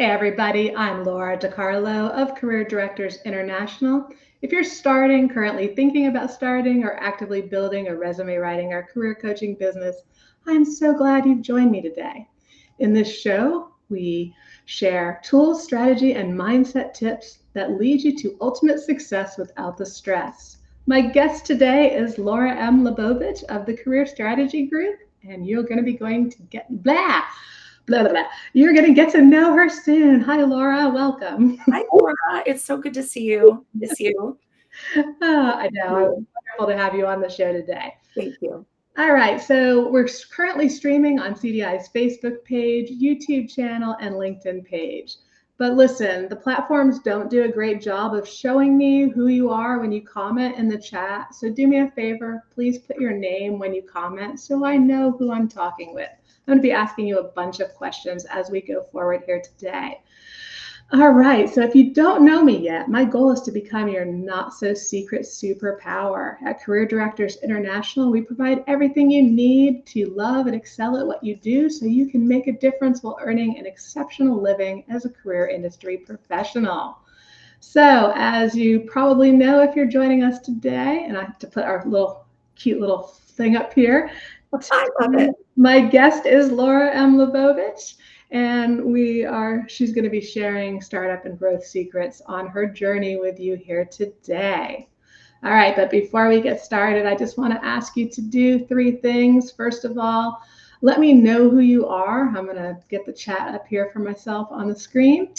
Hey everybody, I'm Laura DiCarlo of Career Directors International. If you're starting, currently thinking about starting, or actively building a resume writing or career coaching business, I'm so glad you've joined me today. In this show, we share tools, strategy, and mindset tips that lead you to ultimate success without the stress. My guest today is Laura M. Labovich of the Career Strategy Group, and you're going to be going to get blah, blah, blah. You're going to get to know her soon. Hi, Laura. Welcome. Hi, Laura. It's so good to see you. Miss you. I know. It's wonderful to have you on the show today. Thank you. All right. So we're currently streaming on CDI's Facebook page, YouTube channel, and LinkedIn page. But listen, the platforms don't do a great job of showing me who you are when you comment in the chat. So do me a favor, please put your name when you comment so I know who I'm talking with. I'm going to be asking you a bunch of questions as we go forward here today. All right, so if you don't know me yet, my goal is to become your not-so-secret superpower. At Career Directors International, we provide everything you need to love and excel at what you do so you can make a difference while earning an exceptional living as a career industry professional. So, as you probably know if you're joining us today, and I have to put our cute little thing up here, I love it. My guest is Laura M. Labovich, and she's going to be sharing startup and growth secrets on her journey with you here today. All right, but before we get started, I just want to ask you to do 3 things. First of all, let me know who you are. I'm going to get the chat up here for myself on the screen.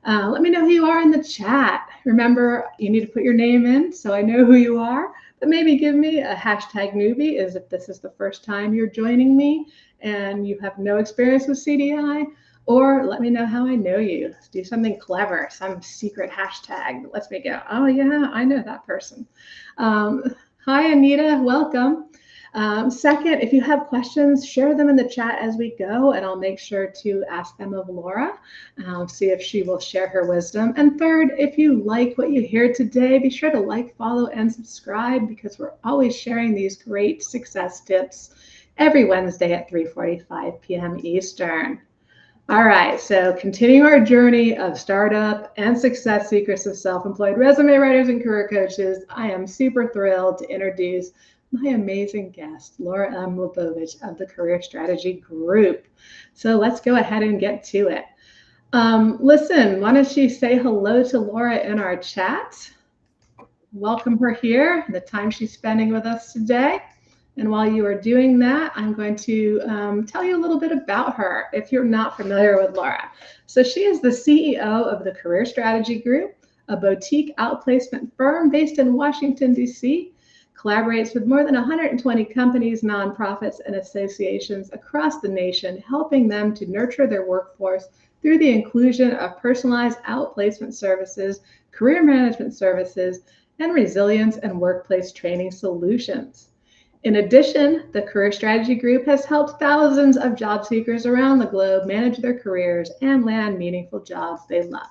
Let me know who you are in the chat. Remember, you need to put your name in so I know who you are. But maybe give me a hashtag newbie as if this is the first time you're joining me and you have no experience with CDI, or let me know how I know you. Do something clever, some secret hashtag that lets me go, oh yeah, I know that person. Hi, Anita, welcome. Second, if you have questions, share them in the chat as we go, and I'll make sure to ask them of Laura, see if she will share her wisdom. And third, if you like what you hear today, be sure to like, follow, and subscribe because we're always sharing these great success tips every Wednesday at 3:45 p.m. Eastern. All right, so continuing our journey of startup and success secrets of self-employed resume writers and career coaches, I am super thrilled to introduce my amazing guest, Laura M. Labovich of the Career Strategy Group. So let's go ahead and get to it. Listen, why don't you say hello to Laura in our chat? Welcome her here, the time she's spending with us today. And while you are doing that, I'm going to tell you a little bit about her if you're not familiar with Laura. So she is the CEO of the Career Strategy Group, a boutique outplacement firm based in Washington, D.C., collaborates with more than 120 companies, nonprofits, and associations across the nation, helping them to nurture their workforce through the inclusion of personalized outplacement services, career management services, and resilience and workplace training solutions. In addition, the Career Strategy Group has helped thousands of job seekers around the globe manage their careers and land meaningful jobs they love.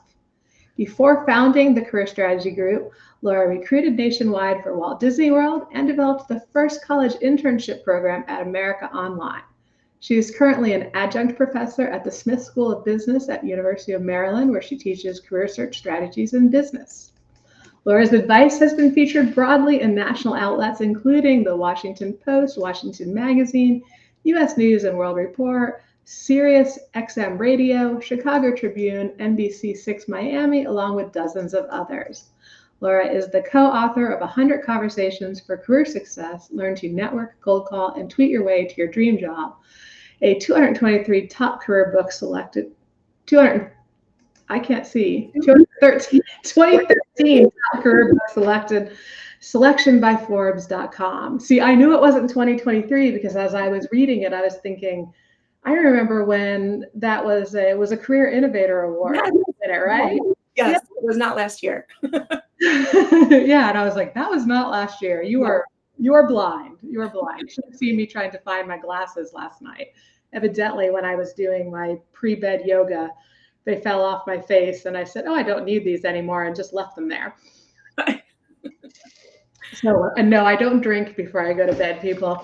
Before founding the Career Strategy Group, Laura recruited nationwide for Walt Disney World and developed the first college internship program at America Online. She is currently an adjunct professor at the Smith School of Business at University of Maryland, where she teaches career search strategies in business. Laura's advice has been featured broadly in national outlets, including the Washington Post, Washington Magazine, U.S. News and World Report, Sirius XM Radio, Chicago Tribune, NBC6 Miami, along with dozens of others. Laura is the co-author of 100 Conversations for Career Success, Learn to Network, Cold Call, and Tweet Your Way to Your Dream Job, a 223 top career book selected, 2013 top career book selection by Forbes.com. See, I knew it wasn't 2023 because as I was reading it, I was thinking, I remember when it was a Career Innovator Award, right? Yes, yeah. It was not last year. Yeah, and I was like, that was not last year. You are blind. You are blind. You should have seen me trying to find my glasses last night. Evidently, when I was doing my pre-bed yoga, they fell off my face, and I said, "Oh, I don't need these anymore," and just left them there. So, and no, I don't drink before I go to bed, people.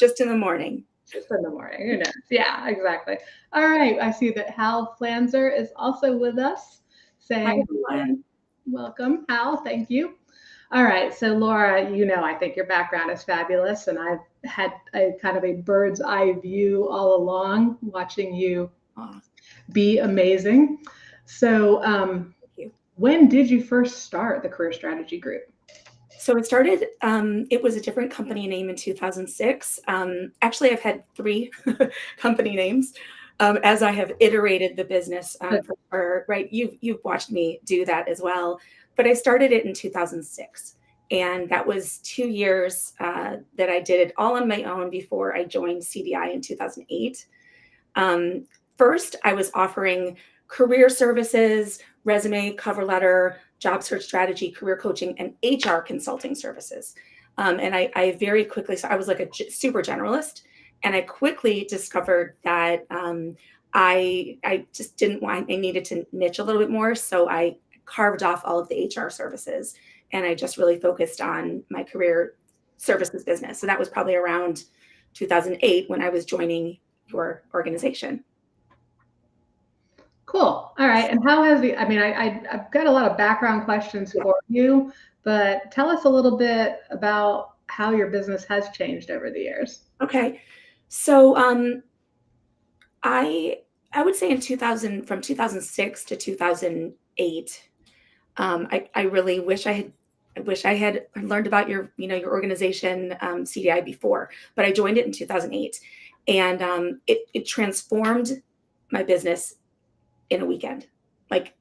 Just in the morning. Just in the morning. Who knows? Yeah, exactly. All right. I see that Hal Flanzer is also with us Hi, saying, everyone. welcome, Hal. Thank you. All right. So, Laura, I think your background is fabulous. And I've had a kind of a bird's eye view all along, watching you be amazing. So, Thank you. when did you first start the Career Strategy Group? So it started, it was a different company name in 2006. Actually, I've had 3 company names as I have iterated the business right? You've watched me do that as well. But I started it in 2006. And that was 2 years that I did it all on my own before I joined CDI in 2008. First, I was offering career services, resume, cover letter, job search strategy, career coaching, and HR consulting services. And I very quickly, so I was like a super generalist, and I quickly discovered that I just didn't want, I needed to niche a little bit more. So I carved off all of the HR services, and I just really focused on my career services business. So that was probably around 2008 when I was joining your organization. Cool. All right. And how has I've got a lot of background questions for you, but tell us a little bit about how your business has changed over the years. Okay. So I would say in 2000, from 2006 to 2008, I really wish I had learned about your organization, CDI, before, but I joined it in 2008, and it transformed my business in a weekend. Like,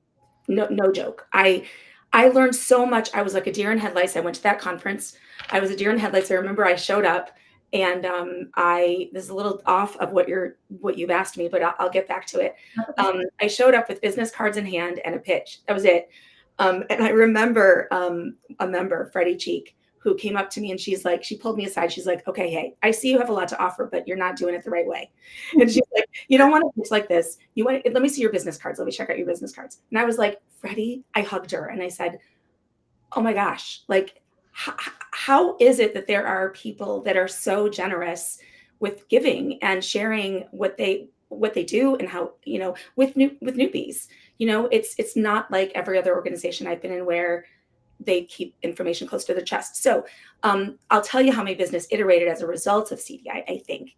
no joke. I learned so much. I was like a deer in headlights. I went to that conference. I was a deer in headlights. I remember I showed up, and I this is a little off of what you've asked me, but I'll get back to it. I showed up with business cards in hand and a pitch. That was it. And I remember a member, Freddie Cheek, who came up to me, and she pulled me aside. She's like, okay, hey, I see you have a lot to offer, but you're not doing it the right way. And she's like, you don't want to pitch like this. Let me see your business cards. Let me check out your business cards. And I was like, Freddie, I hugged her and I said, oh my gosh, like, how is it that there are people that are so generous with giving and sharing what they do, and how, with newbies, it's not like every other organization I've been in where they keep information close to their chest. So I'll tell you how my business iterated as a result of CDI, I think.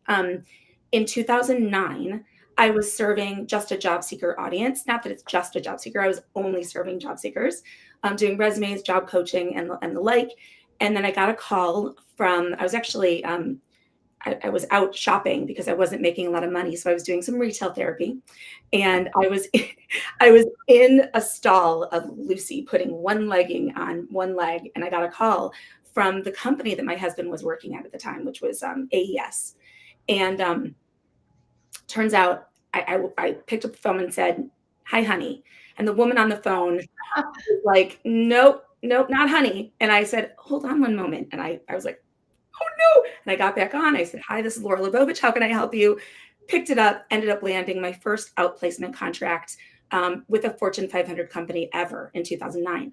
In 2009, I was serving just a job seeker audience. Not that it's just a job seeker. I was only serving job seekers, doing resumes, job coaching, and the like. And then I got a call from, I was actually, I was out shopping because I wasn't making a lot of money. So I was doing some retail therapy, and I was in a stall of Lucy putting one legging on one leg. And I got a call from the company that my husband was working at the time, which was AES. And turns out I picked up the phone and said, hi, honey. And the woman on the phone was like, nope, not honey. And I said, hold on one moment. And I was like, oh no. And I got back on. I said, hi, this is Laura Labovich. How can I help you? Picked it up, ended up landing my first outplacement contract with a Fortune 500 company ever in 2009.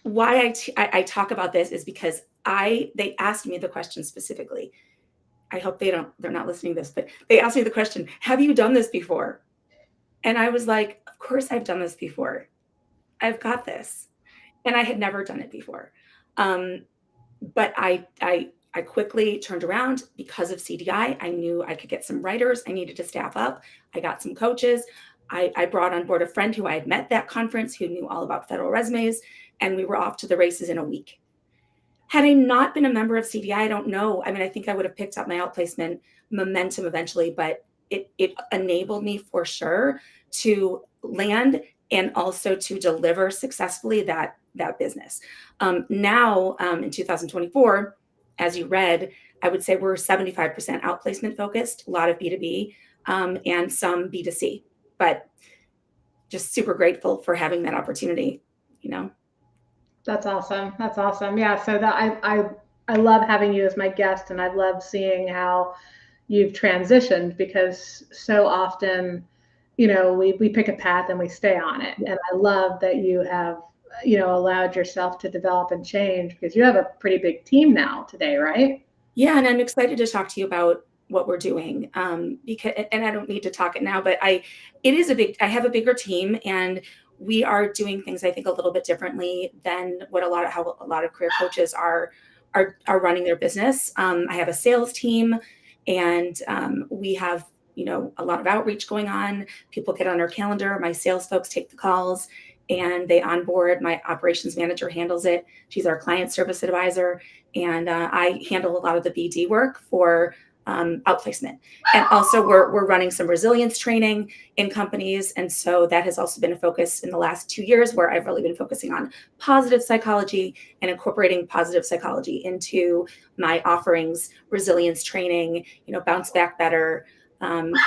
Why I talk about this is because they asked me the question specifically. I hope they're not listening to this, but they asked me the question, have you done this before? And I was like, of course I've done this before. I've got this. And I had never done it before. But I quickly turned around because of CDI. I knew I could get some writers. I needed to staff up. I got some coaches. I brought on board a friend who I had met that conference, who knew all about federal resumes, and we were off to the races in a week. Had I not been a member of CDI, I don't know. I mean, I think I would have picked up my outplacement momentum eventually, but it enabled me for sure to land and also to deliver successfully that business. Now, in 2024, as you read, I would say we're 75% outplacement focused, a lot of B2B, and some B2C, but just super grateful for having that opportunity, That's awesome. That's awesome. Yeah. So I love having you as my guest, and I love seeing how you've transitioned, because so often, we pick a path and we stay on it. And I love that you have, allowed yourself to develop and change, because you have a pretty big team now today, right? Yeah. And I'm excited to talk to you about, what we're doing. Because, and I don't need to talk it now, but I have a bigger team, and we are doing things, I think, a little bit differently than what how a lot of career coaches are running their business. I have a sales team, and we have, a lot of outreach going on. People get on our calendar. My sales folks take the calls and they onboard. My operations manager handles it. She's our client service advisor. And I handle a lot of the BD work for outplacement. And also we're running some resilience training in companies. And so that has also been a focus in the last 2 years, where I've really been focusing on positive psychology and incorporating positive psychology into my offerings, resilience training, bounce back better,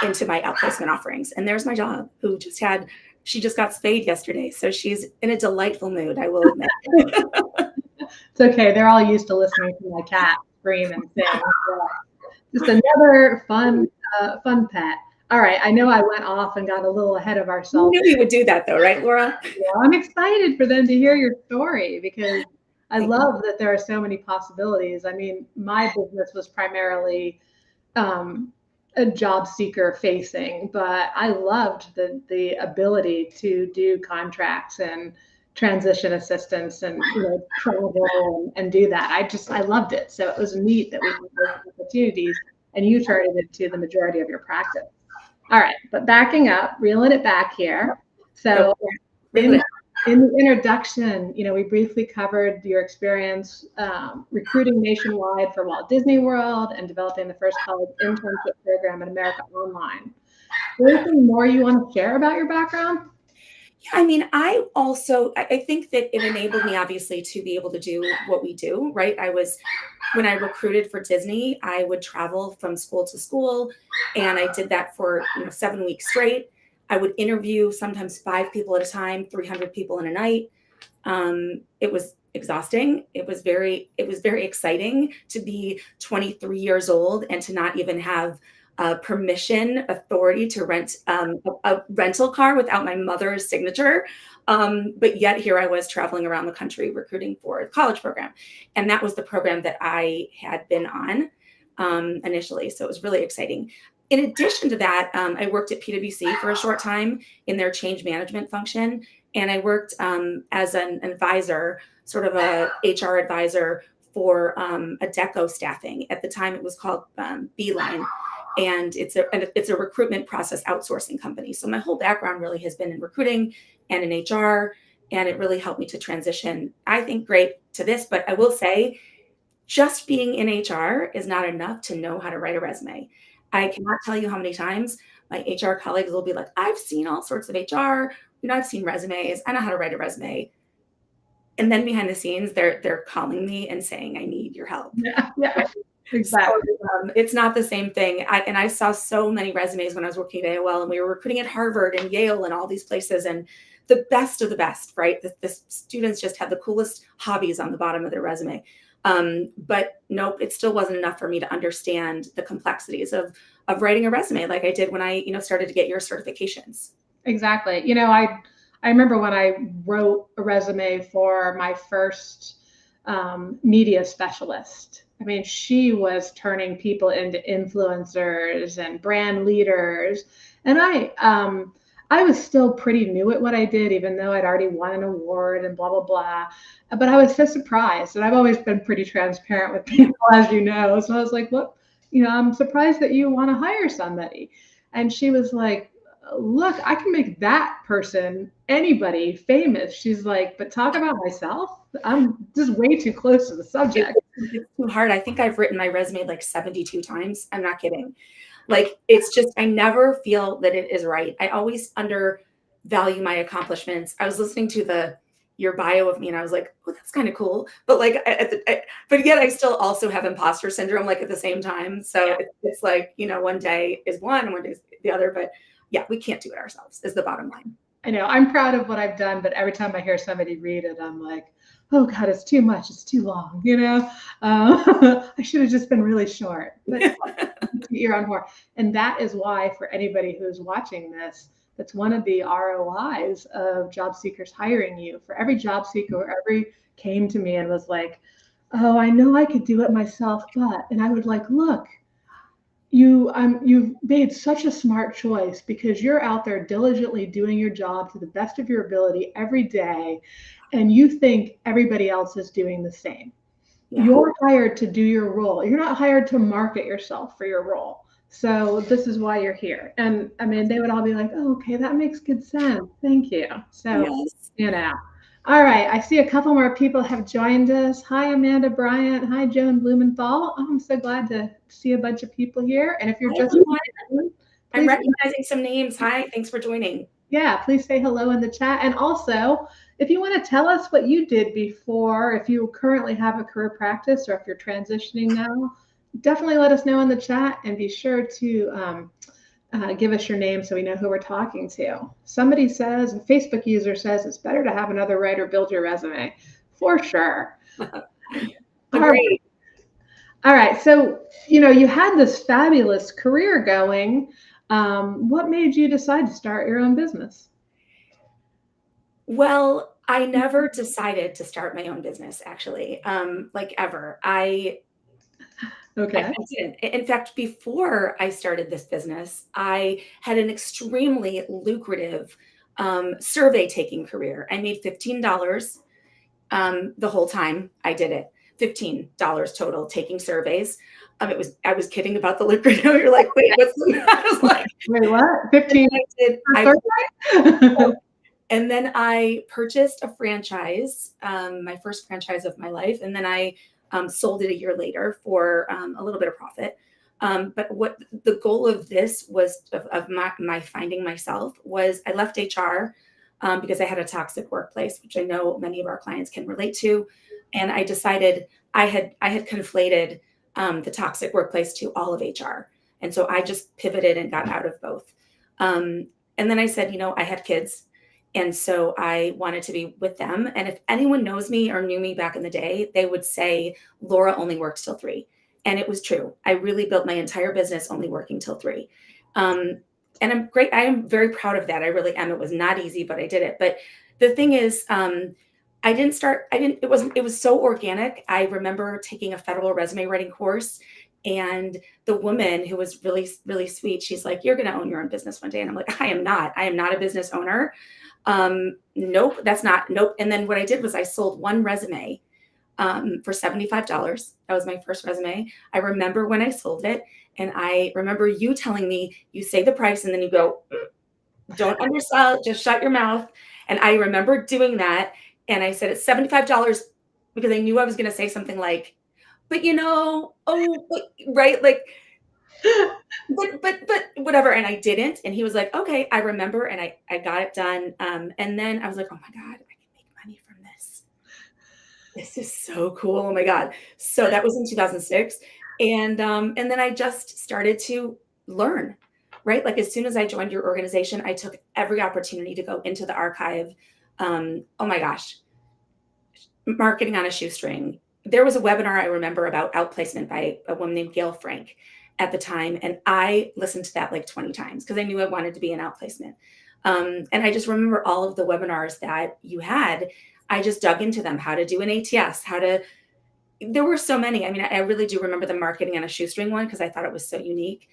into my outplacement offerings. And there's my dog, she just got spayed yesterday. So she's in a delightful mood, I will admit. It's okay. They're all used to listening to my cat scream and sing. So just another fun pet. All right. I know I went off and got a little ahead of ourselves. You knew we would do that though, right, Laura? Yeah, I'm excited for them to hear your story, because I love that there are so many possibilities. I mean, my business was primarily a job seeker facing, but I loved the ability to do contracts and transition assistance and travel and do that. I loved it. So it was neat that we had those opportunities, and you turned it into the majority of your practice. All right, but backing up, reeling it back here. So in the introduction, we briefly covered your experience recruiting nationwide for Walt Disney World and developing the first college internship program in America Online. Is there anything more you want to share about your background? Yeah, I mean, I think that it enabled me, obviously, to be able to do what we do, right? When I recruited for Disney, I would travel from school to school, and I did that for 7 weeks straight. I would interview sometimes 5 people at a time, 300 people in a night. It was exhausting. It was very exciting to be 23 years old and to not even have permission, authority to rent a rental car without my mother's signature. But yet here I was traveling around the country recruiting for a college program. And that was the program that I had been on initially. So it was really exciting. In addition to that, I worked at PwC for a short time in their change management function. And I worked as an advisor, sort of a HR advisor for Adecco staffing. At the time, it was called Beeline. And it's a recruitment process outsourcing company. So my whole background really has been in recruiting and in HR, and it really helped me to transition, I think, great to this. But I will say, just being in HR is not enough to know how to write a resume. I cannot tell you how many times my HR colleagues will be like, I've seen all sorts of HR, I've seen resumes, I know how to write a resume. And then behind the scenes, they're calling me and saying, I need your help. Yeah. Exactly. So, it's not the same thing. I saw so many resumes when I was working at AOL, and we were recruiting at Harvard and Yale and all these places, and the best of the best, right? The students just had the coolest hobbies on the bottom of their resume. But nope, it still wasn't enough for me to understand the complexities of writing a resume like I did when I, started to get your certifications. Exactly. I remember when I wrote a resume for my first media specialist. I mean, she was turning people into influencers and brand leaders. And I was still pretty new at what I did, even though I'd already won an award and blah, blah, blah. But I was so surprised. And I've always been pretty transparent with people, as you know. So I was like, what? I'm surprised that you want to hire somebody. And she was like, look, I can make that person, anybody, famous. She's like, but talk about myself? I'm just way too close to the subject. It's too hard. I think I've written my resume like 72 times. I'm not kidding. Like, it's just, I never feel that it is right. I always undervalue my accomplishments. I was listening to your bio of me, and I was like, oh, that's kind of cool. But like, but yet I still also have imposter syndrome, like at the same time. So it's like, one day is one and one day is the other. But yeah, we can't do it ourselves is the bottom line. I know I'm proud of what I've done, but every time I hear somebody read it, I'm like, oh God, it's too much. It's too long. I should have just been really short, but you're on more. And that is why, for anybody who's watching this, that's one of the ROIs of job seekers hiring you. For every job seeker who ever came to me and was like, oh, I know I could do it myself, and I would like, look, you've made such a smart choice because you're out there diligently doing your job to the best of your ability every day, and you think everybody else is doing the same. Yeah. You're hired to do your role. You're not hired to market yourself for your role. So this is why you're here. And I mean, they would all be like, oh, okay, that makes good sense. Thank you. So, Yes. you know. All right, I see a couple more people have joined us. Hi, Amanda Bryant. Hi, Joan Blumenthal. Oh, I'm so glad to see a bunch of people here. And if you're Hi, just, everyone. I'm please, recognizing some names. Hi, thanks for joining. yeah, please say hello in the chat. And also, if you want to tell us what you did before, if you currently have a career practice or if you're transitioning now, definitely let us know in the chat and be sure to give us your name so we know who we're talking to. Somebody says, a Facebook user says, it's better to have another writer build your resume. For sure. Agreed. All right. So, you had this fabulous career going. What made you decide to start your own business? Well, I never decided to start my own business, actually, like ever. Okay. I didn't. In fact, before I started this business, I had an extremely lucrative survey taking career. I made $15 the whole time I did it. $15 total taking surveys. I was kidding about the lucrative. You're like, wait, what's the I was like, Wait, what? 15 and then I purchased a franchise, my first franchise of my life, and then I sold it a year later for a little bit of profit. But what the goal of this was of my finding myself was I left HR because I had a toxic workplace, which I know many of our clients can relate to, and I decided I had conflated the toxic workplace to all of HR, and so I just pivoted and got out of both. And then I said, I had kids. And so I wanted to be with them. And if anyone knows me or knew me back in the day, they would say, Laura only works till 3. And it was true. I really built my entire business only working till 3. And I'm great. I am very proud of that. I really am. It was not easy, but I did it. But the thing is, it was so organic. I remember taking a federal resume writing course, and the woman who was really, really sweet, she's like, you're going to own your own business one day. And I'm like, I am not a business owner. Nope, that's not, nope. And then what I did was I sold one resume for $75. That was my first resume. I remember when I sold it, and I remember you telling me, you say the price and then you go, don't undersell it, just shut your mouth. And I remember doing that. And I said, it's $75 because I knew I was going to say something like, but right. Like, but whatever. And I didn't. And he was like, okay, I remember. And I got it done. And then I was like, oh my God, I can make money from this. This is so cool. Oh my God. So that was in 2006. And then I just started to learn, right? Like as soon as I joined your organization, I took every opportunity to go into the archive. Oh my gosh. Marketing on a shoestring. There was a webinar I remember about outplacement by a woman named Gail Frank at the time. And I listened to that like 20 times because I knew I wanted to be an outplacement. And I just remember all of the webinars that you had. I just dug into them, how to do an ATS, there were so many. I mean, I really do remember the marketing on a shoestring one because I thought it was so unique.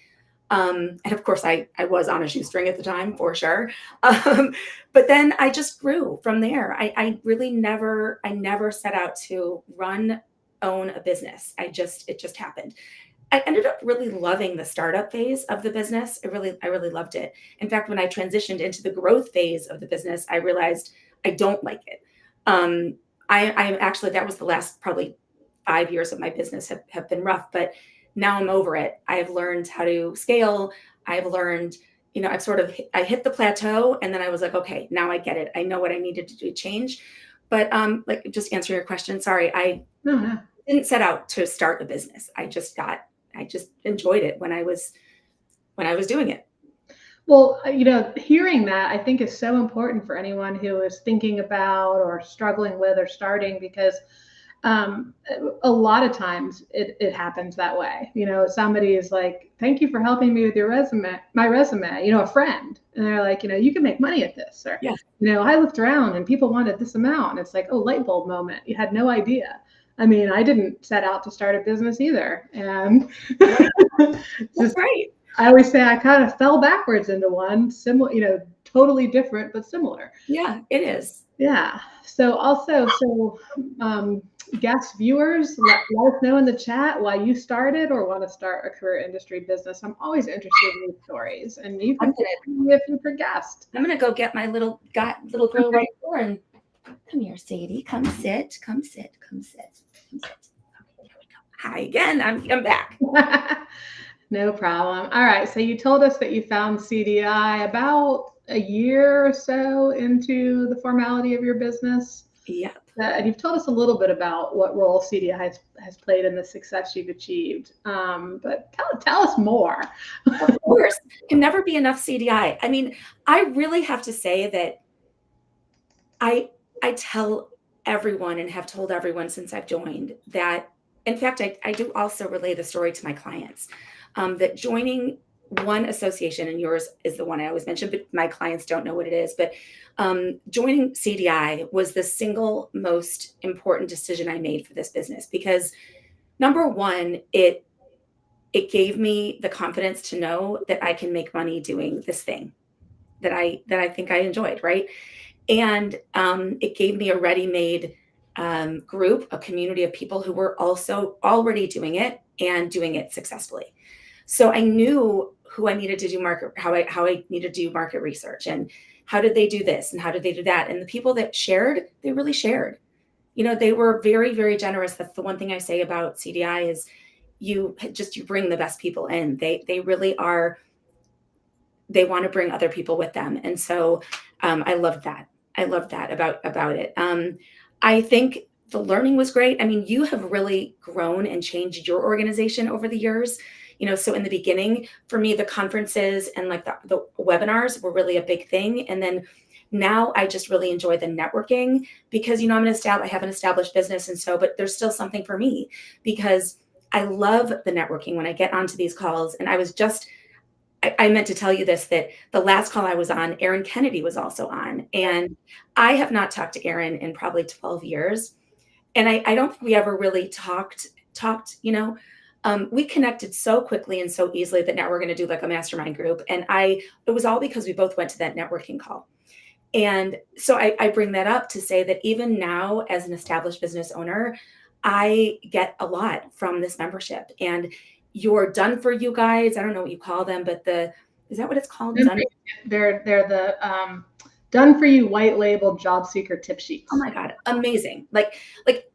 And of course I was on a shoestring at the time for sure. But then I just grew from there. I really never set out to own a business. It just happened. I ended up really loving the startup phase of the business. I really loved it. In fact, when I transitioned into the growth phase of the business, I realized I don't like it. I'm actually, that was the last probably 5 years of my business have been rough, but now I'm over it. I've learned how to scale. I've learned, I hit the plateau, and then I was like, okay, now I get it. I know what I needed to do to change. But like just answering your question, sorry, I didn't set out to start a business. I just enjoyed it when I was doing it. Well, hearing that I think is so important for anyone who is thinking about or struggling with or starting, because a lot of times it happens that way. Somebody is like, thank you for helping me with my resume, a friend. And they're like, you can make money at this. Or, yeah. I looked around and people wanted this amount. And it's like, oh, light bulb moment. You had no idea. I mean, I didn't set out to start a business either. And Right. That's just, right. I always say I kind of fell backwards into one, similar, totally different, but similar. Yeah, it is. Yeah. So also, guest viewers, let us know in the chat why you started or want to start a career industry business. I'm always interested in these stories, and you can be a future guest. I'm gonna go get my little girl right here and come here, Sadie. Come sit. Come sit. Come sit. Come sit. Okay, here we go. Hi again. I'm back. No problem. All right. So you told us that you found CDI about a year or so into the formality of your business. Yep. And you've told us a little bit about what role CDI has played in the success you've achieved. But tell us more. Of course. Can never be enough CDI. I mean, I really have to say that I tell everyone and have told everyone since I've joined that, in fact, I do also relay the story to my clients, that joining one association, and yours is the one I always mention, but my clients don't know what it is, but joining CDI was the single most important decision I made for this business because number one, it gave me the confidence to know that I can make money doing this thing that I think I enjoyed, right? And it gave me a ready-made group, a community of people who were also already doing it and doing it successfully. So I knew who I needed to do how I needed to do market research and how did they do this and how did they do that. And the people that shared, they really shared. They were very, very generous. That's the one thing I say about CDI is you bring the best people in. They really are. They want to bring other people with them, and so I loved that. I loved that about it. I think the learning was great. I mean, you have really grown and changed your organization over the years. So in the beginning, for me, the conferences and like the webinars were really a big thing. And then now I just really enjoy the networking because, I have an established business. And so, but there's still something for me because I love the networking when I get onto these calls. And I meant to tell you this, that the last call I was on, Erin Kennedy was also on. And I have not talked to Erin in probably 12 years. And I don't think we ever really talked, we connected so quickly and so easily that now we're going to do like a mastermind group. And it was all because we both went to that networking call. And so I bring that up to say that even now as an established business owner, I get a lot from this membership and your done for you guys. I don't know what you call them, but is that what it's called? They're the done for you white label job seeker tip sheets. Oh my God. Amazing. Like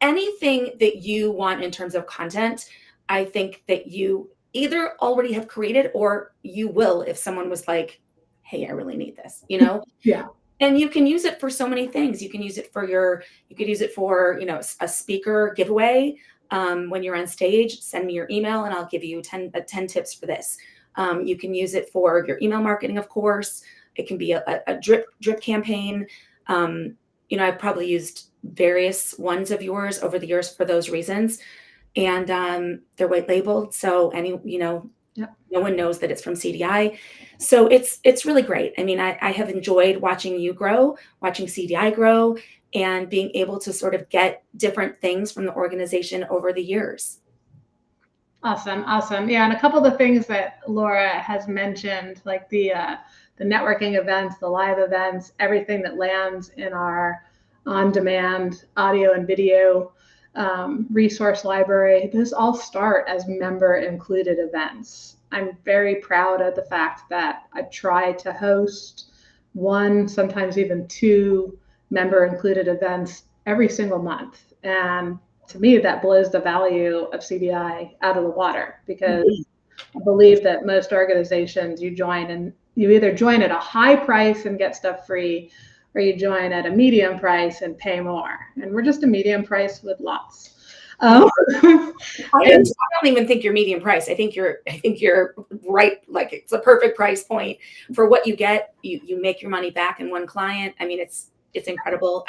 anything that you want in terms of content, I think that you either already have created or you will, if someone was like, hey, I really need this, Yeah. And you can use it for so many things. You can use it for a speaker giveaway. When you're on stage, send me your email and I'll give you 10 tips for this. You can use it for your email marketing, of course. It can be a drip campaign. I've probably used various ones of yours over the years for those reasons. And they're white labeled. So no one knows that it's from CDI. So it's really great. I mean, I have enjoyed watching you grow, watching CDI grow, and being able to sort of get different things from the organization over the years. Awesome. Yeah, and a couple of the things that Laura has mentioned, like the networking events, the live events, everything that lands in our on-demand audio and video resource library, those all start as member-included events. I'm very proud of the fact that I try to host one, sometimes even two member-included events every single month. And to me, that blows the value of CDI out of the water because I believe that most organizations you join and you either join at a high price and get stuff free or you join at a medium price and pay more. And we're just a medium price with lots. I don't even think you're medium price. I think you're right. Like it's a perfect price point for what you get. You make your money back in one client. I mean, it's incredible.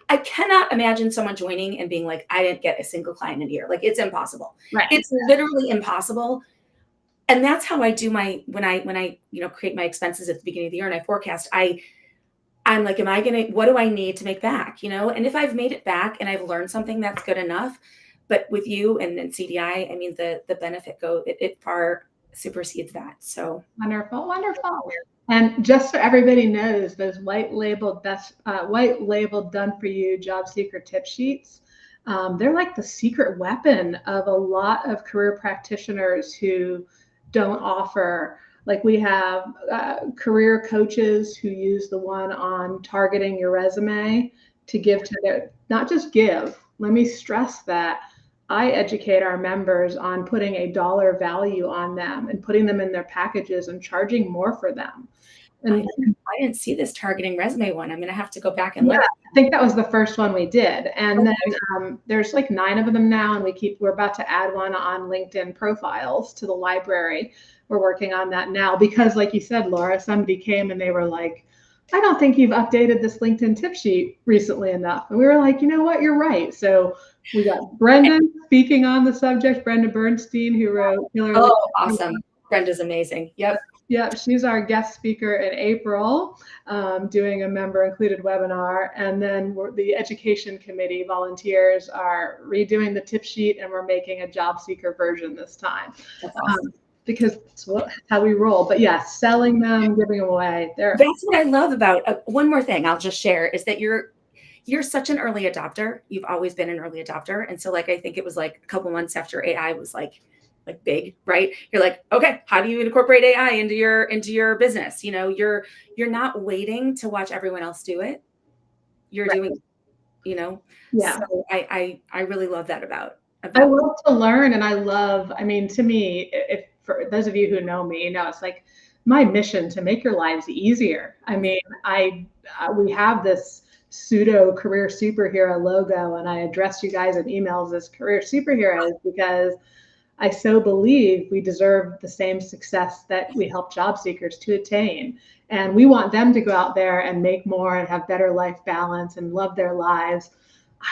I cannot imagine someone joining and being like, I didn't get a single client in a year. Like it's impossible. Right. It's literally impossible. And that's how I do when I create my expenses at the beginning of the year and I forecast, I I'm like, what do I need to make back? And if I've made it back and I've learned something, that's good enough. But with you and CDI, I mean, the benefit it far supersedes that. So Wonderful, wonderful. And just so everybody knows, those white labeled done for you job seeker tip sheets, they're like the secret weapon of a lot of career practitioners who don't offer. Like we have career coaches who use the one on targeting your resume to give to their, not just give, let me stress that I educate our members on putting a dollar value on them and putting them in their packages and charging more for them. And I didn't see this targeting resume one. I'm going to have to go back and look. I think that was the first one we did. And then there's like 9 of them now, and we're about to add one on LinkedIn profiles to the library. We're working on that now because, like you said, Laura, somebody came and they were like, I don't think you've updated this LinkedIn tip sheet recently enough. And we were like, you know what, you're right. So we got Brendan speaking on the subject, Brenda Bernstein, who wrote Killer. Oh, awesome. Brenda's amazing. Yep. Yep, she's our guest speaker in April, doing a member-included webinar. And then the education committee volunteers are redoing the tip sheet, and we're making a job seeker version this time. That's awesome. Because it's how we roll. But yeah, selling them, giving them away. That's what I love about one more thing I'll just share is that you're such an early adopter. You've always been an early adopter. And so like, I think it was like a couple months after AI was like big, right? You're like, okay, how do you incorporate AI into your business? You're not waiting to watch everyone else do it. You're doing, Yeah. So I really love that about. I love to learn, and I mean, to me, if for those of you who know me, it's like my mission to make your lives easier. I mean, we have this pseudo career superhero logo, and I address you guys in emails as career superheroes because I so believe we deserve the same success that we help job seekers to attain. And we want them to go out there and make more and have better life balance and love their lives.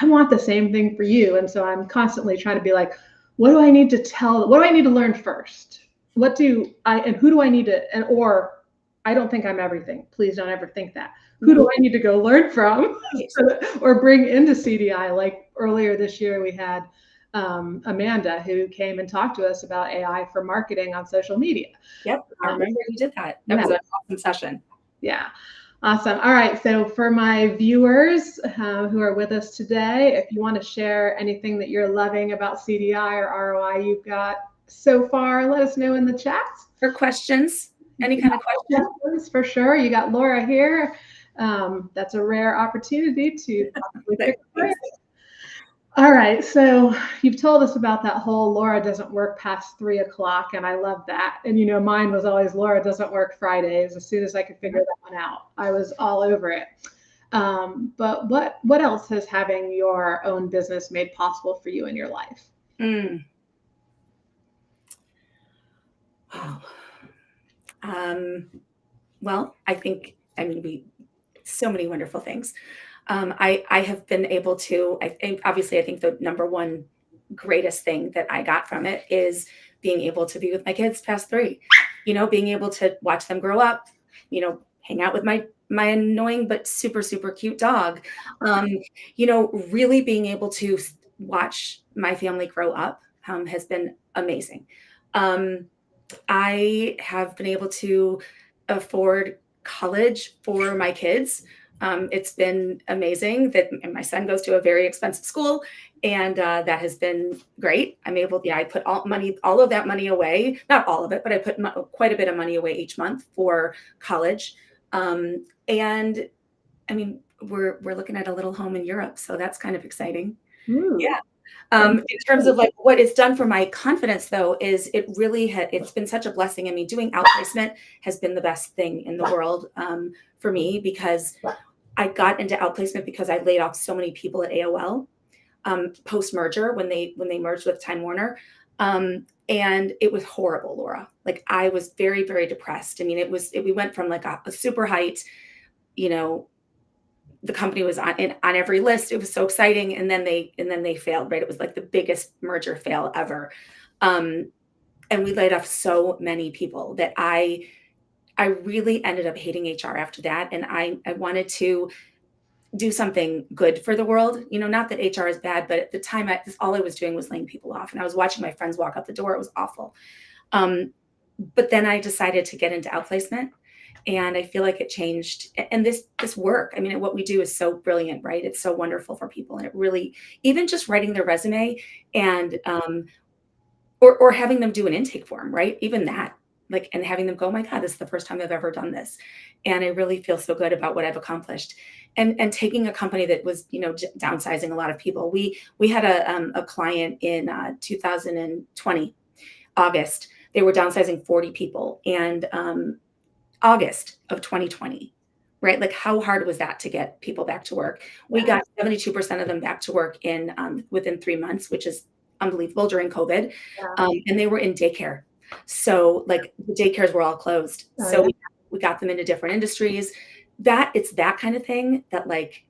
I want the same thing for you. And so I'm constantly trying to be like, what do I need to learn first? And who do I need to, or I don't think I'm everything. Please don't ever think that. Who do I need to go learn from or bring into CDI? Like earlier this year, we had Amanda, who came and talked to us about AI for marketing on social media. Yep, I remember you did that. That was an awesome session. Yeah, awesome. All right, so for my viewers who are with us today, if you want to share anything that you're loving about CDI or ROI you've got so far, let us know in the chat. For questions, any kind of questions? For sure. You got Laura here. That's a rare opportunity to pick All right, so you've told us about that whole Laura doesn't work past 3 o'clock, and I love that. And mine was always Laura doesn't work Fridays. As soon as I could figure that one out, I was all over it. But what else has having your own business made possible for you in your life? Well, so many wonderful things. I have been able to, obviously, I think the number one greatest thing that I got from it is being able to be with my kids past 3, being able to watch them grow up, hang out with my annoying but super, super cute dog, really being able to watch my family grow up has been amazing. I have been able to afford college for my kids. It's been amazing that my son goes to a very expensive school, and that has been great. I put all of that money away, not all of it, but I put quite a bit of money away each month for college. And I mean, we're looking at a little home in Europe, so that's kind of exciting. Ooh. Yeah. In terms of like what it's done for my confidence, though, is it's been such a blessing. I mean, doing outplacement has been the best thing in the world for me, because I got into outplacement because I laid off so many people at AOL post merger when they merged with Time Warner, and it was horrible, Laura. Like, I was very, very depressed. I mean, we went from like a super height, the company was on every list. It was so exciting. And then they failed, right? It was like the biggest merger fail ever. And we laid off so many people that I I really ended up hating HR after that. And I wanted to do something good for the world. Not that HR is bad, but at the time, all I was doing was laying people off. And I was watching my friends walk out the door. It was awful. But then I decided to get into outplacement. And I feel like it changed. And this work, I mean, what we do is so brilliant, right? It's so wonderful for people. And it really, even just writing their resume and or having them do an intake form, right? Even that, like, and having them go, oh my God, this is the first time I've ever done this. And I really feel so good about what I've accomplished. And taking a company that was, downsizing a lot of people. We had a client in 2020, August. They were downsizing 40 people. And August of 2020, right? Like, how hard was that to get people back to work? We got 72% of them back to work in within 3 months, which is unbelievable during COVID. And they were in daycare. So like the daycares were all closed. So we got them into different industries. It's that kind of thing that, like,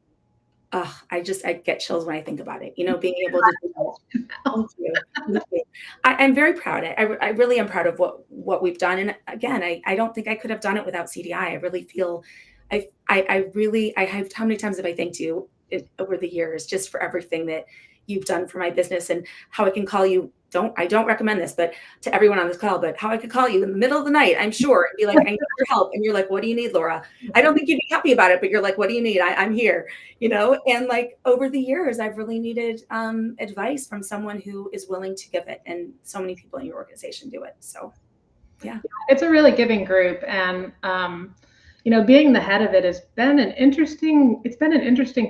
I get chills when I think about it, being able to do that. Thank you. Thank you. I'm very proud. I really am proud of what we've done. And again, I don't think I could have done it without CDI. I really feel, I have, how many times have I thanked you over the years just for everything that you've done for my business, and how I can call you. I don't recommend this, but to everyone on this call, but how I could call you in the middle of the night, I'm sure, and be like, I need your help. And you're like, what do you need, Laura? I don't think you'd be happy about it, but you're like, what do you need? I'm here, and like over the years, I've really needed advice from someone who is willing to give it. And so many people in your organization do it. So yeah. It's a really giving group. And, being the head of it has been an interesting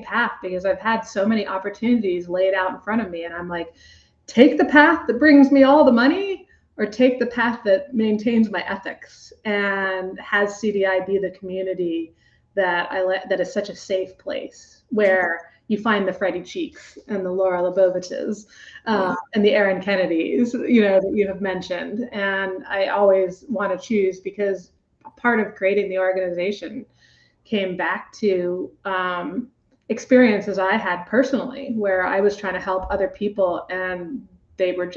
path, because I've had so many opportunities laid out in front of me. And I'm like, take the path that brings me all the money, or take the path that maintains my ethics and has CDI be the community that that is such a safe place where you find the Freddie Cheeks and the Laura Laboviches and the Aaron Kennedys, that you have mentioned. And I always want to choose, because part of creating the organization came back to experiences I had personally, where I was trying to help other people, and they were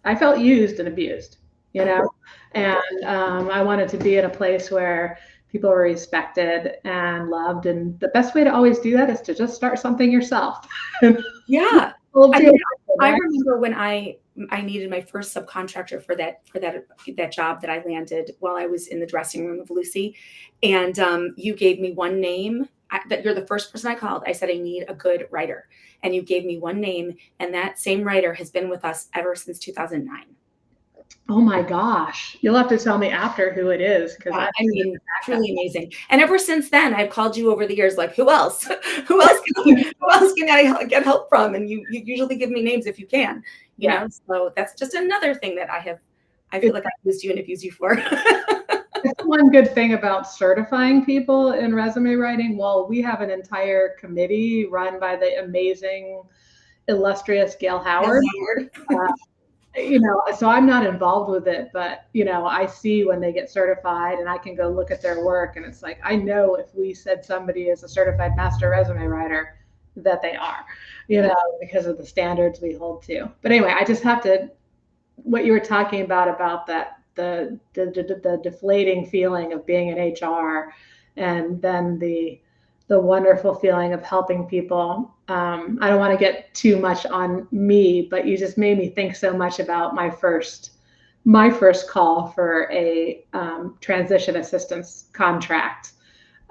I felt used and abused, and I wanted to be at a place where people were respected and loved. And the best way to always do that is to just start something yourself. Yeah. I remember when I needed my first subcontractor for that job that I landed while I was in the dressing room of Lucy. And you gave me one name. That you're the first person I called. I said, I need a good writer. And you gave me one name. And that same writer has been with us ever since 2009. Oh my gosh. You'll have to tell me after who it is. I mean, truly amazing. And ever since then, I've called you over the years, like, who else? who else can I get help from? And you usually give me names if you can, you know? So that's just another thing that I feel like I've used you and abused you for. It's one good thing about certifying people in resume writing. Well, we have an entire committee run by the amazing, illustrious Gail Howard. So I'm not involved with it, but I see when they get certified, and I can go look at their work, and it's like, I know if we said somebody is a certified master resume writer, that they are, because of the standards we hold to. But anyway, I just have to, what you were talking about that, the deflating feeling of being in HR, and then the wonderful feeling of helping people. I don't want to get too much on me, but you just made me think so much about my first call for a transition assistance contract.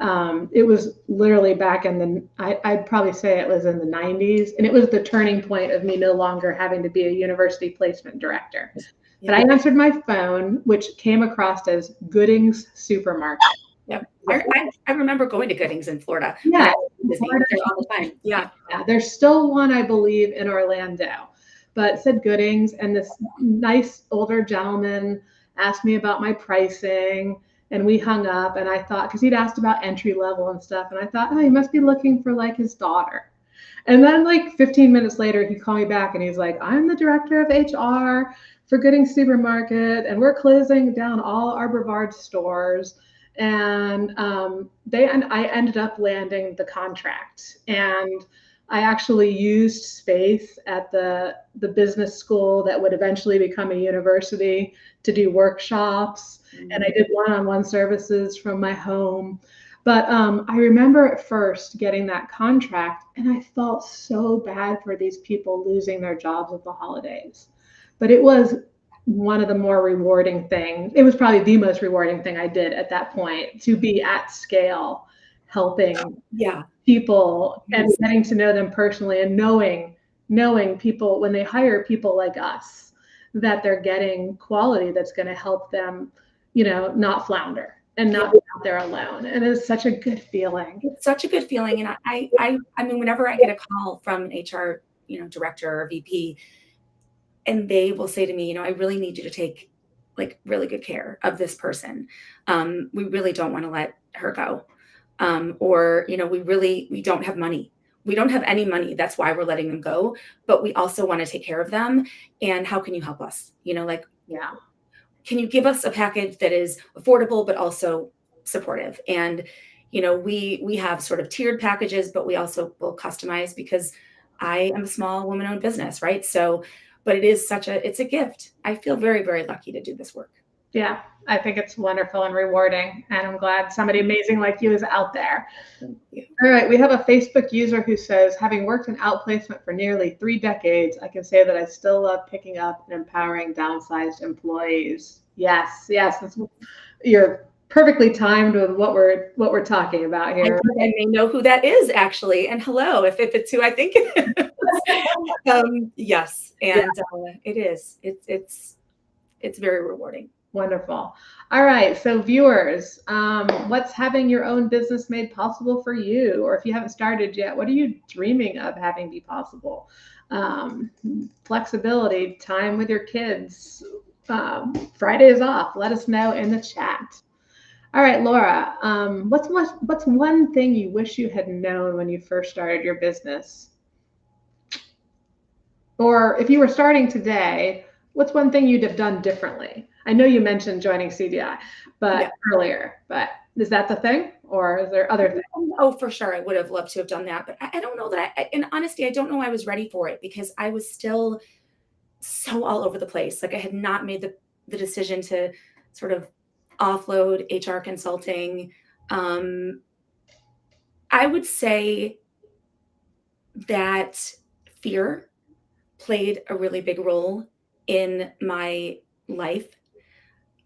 It was literally back in I'd probably say it was in the 90s, and it was the turning point of me no longer having to be a university placement director. But I answered my phone, which came across as Gooding's Supermarket. Yep. I remember going to Gooding's in Florida. Yeah. There all the time. Yeah. There's still one, I believe, in Orlando, but it said Gooding's, and this nice older gentleman asked me about my pricing, and we hung up, and I thought, because he'd asked about entry level and stuff, and I thought, oh, he must be looking for like his daughter. And then like 15 minutes later, he called me back, and he's like, I'm the director of HR for Gooding's Supermarket, and we're closing down all our Brevard stores. And I ended up landing the contract. And I actually used space at the business school that would eventually become a university to do workshops, and I did one-on-one services from my home. But I remember at first getting that contract, and I felt so bad for these people losing their jobs at the holidays. But it was one of the more rewarding things. It was probably the most rewarding thing I did at that point, to be at scale helping Yeah. people and Yes. getting to know them personally, and knowing people when they hire people like us, that they're getting quality that's going to help them, not flounder and Yeah. not be out there alone. And it's such a good feeling. It's such a good feeling. And I mean, whenever I get a call from an HR, director or VP, and they will say to me, I really need you to take like really good care of this person. We really don't want to let her go. Or, we don't have money. We don't have any money. That's why we're letting them go. But we also want to take care of them. And how can you help us? Like, Yeah. can you give us a package that is affordable, but also supportive? And, we have sort of tiered packages, but we also will customize because I am a small woman-owned business, right? So, but it's a gift. I feel very, very lucky to do this work. Yeah, I think it's wonderful and rewarding, and I'm glad somebody amazing like you is out there. Thank you. All right, we have a Facebook user who says, having worked in outplacement for nearly 3 decades, I can say that I still love picking up and empowering downsized employees. Yes, you're perfectly timed with what we're talking about I here. think I may know who that is actually. And hello, if it's who I think it is. Yes, Yeah. and it is. It's very rewarding. Wonderful. All right, so viewers, what's having your own business made possible for you? Or if you haven't started yet, what are you dreaming of having be possible? Flexibility, time with your kids, Fridays off. Let us know in the chat. All right, Laura, what's one thing you wish you had known when you first started your business? Or if you were starting today, what's one thing you'd have done differently? I know you mentioned joining CDI, but earlier, but is that the thing, or is there other things? Oh, for sure. I would have loved to have done that, but I don't know that in honesty, I don't know I was ready for it because I was still so all over the place. Like I had not made the decision to sort of offload HR consulting. I would say that fear played a really big role in my life